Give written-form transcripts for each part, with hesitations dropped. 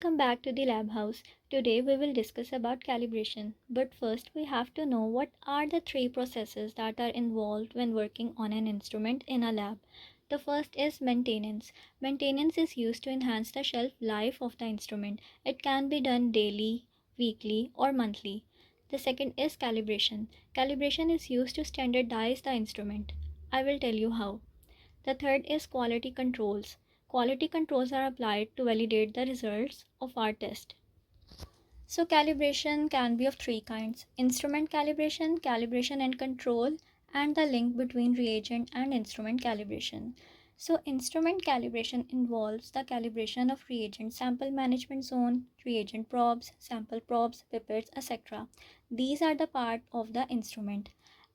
Welcome back to the lab house. Today we will discuss about calibration. But first we have to know what are the three processes that are involved when working on an instrument in a lab. The first is maintenance. Maintenance is used to enhance the shelf life of the instrument. It can be done daily, weekly or monthly. The second is calibration. Calibration is used to standardize the instrument. I will tell you how. The third is quality controls. Quality controls are applied to validate the results of our test. So calibration can be of three kinds: instrument calibration, calibration and control, and the link between reagent and instrument calibration. So instrument calibration involves the calibration of reagent sample management zone, reagent probes, sample probes, pipettes, etc. These are the part of the instrument,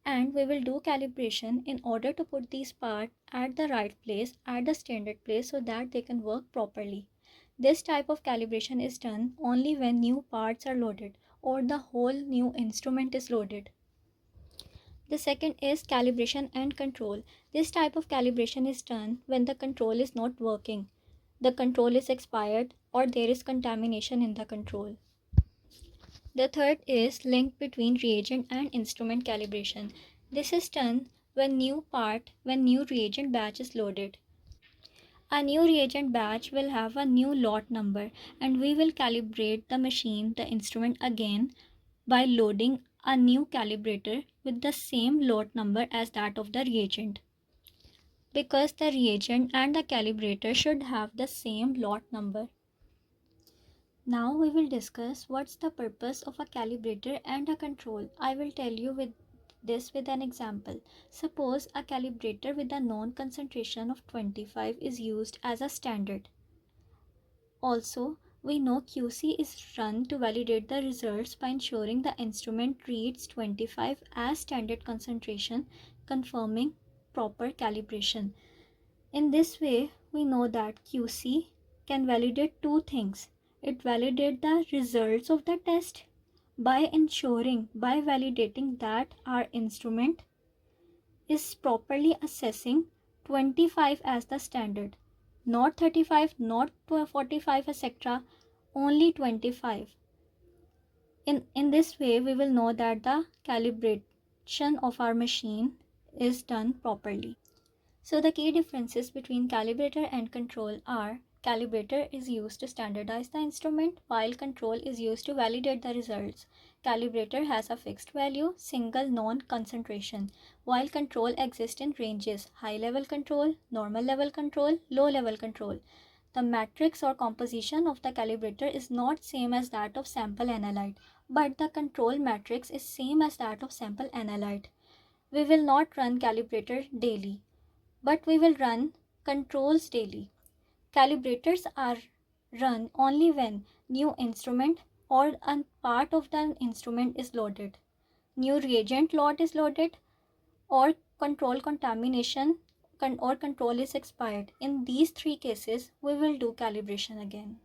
and we will do calibration in order to put these parts at the right place, at the standard place, so that they can work properly. This type of calibration is done only when new parts are loaded or the whole new instrument is loaded. The second is calibration and control. This type of calibration is done when the control is not working, the control is expired, or there is contamination in the control. The third is link between reagent and instrument calibration. This is done when new reagent batch is loaded. A new reagent batch will have a new lot number, and we will calibrate the instrument again by loading a new calibrator with the same lot number as that of the reagent, because the reagent and the calibrator should have the same lot number. Now we will discuss what's the purpose of a calibrator and a control. I will tell you with an example. Suppose a calibrator with a known concentration of 25 is used as a standard. Also, we know QC is run to validate the results by ensuring the instrument reads 25 as standard concentration, confirming proper calibration. In this way, we know that QC can validate two things. It validates the results of the test by validating that our instrument is properly assessing 25 as the standard, not 35, not 45, etc., only 25. In this way, we will know that the calibration of our machine is done properly. So the key differences between calibrator and control are: calibrator is used to standardize the instrument, while control is used to validate the results. Calibrator has a fixed value, single known concentration, while control exists in ranges: high level control, normal level control, low level control. The matrix or composition of the calibrator is not same as that of sample analyte, but the control matrix is same as that of sample analyte. We will not run calibrator daily, but we will run controls daily. Calibrators are run only when new instrument or a part of the instrument is loaded, new reagent lot is loaded, or control contamination or control is expired. In these three cases, we will do calibration again.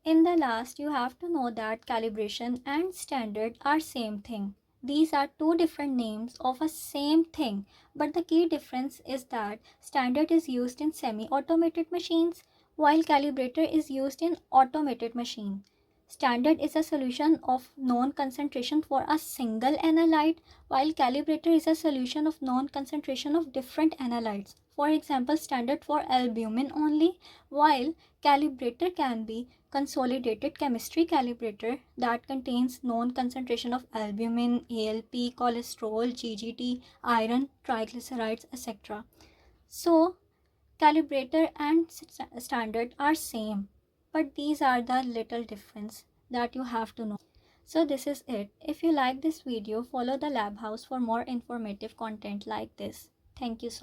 In the last, you have to know that calibration and standard are same thing. These are two different names of a same thing, but the key difference is that standard is used in semi-automated machines, while calibrator is used in automated machine. Standard is a solution of known concentration for a single analyte, while calibrator is a solution of known concentration of different analytes. For example, standard for albumin only, while calibrator can be consolidated chemistry calibrator that contains known concentration of albumin, ALP, cholesterol, GGT, iron, triglycerides, etc. So calibrator and standard are same, but these are the little difference that you have to know. So this is it. If you like this video, follow the lab house for more informative content like this. Thank you so much.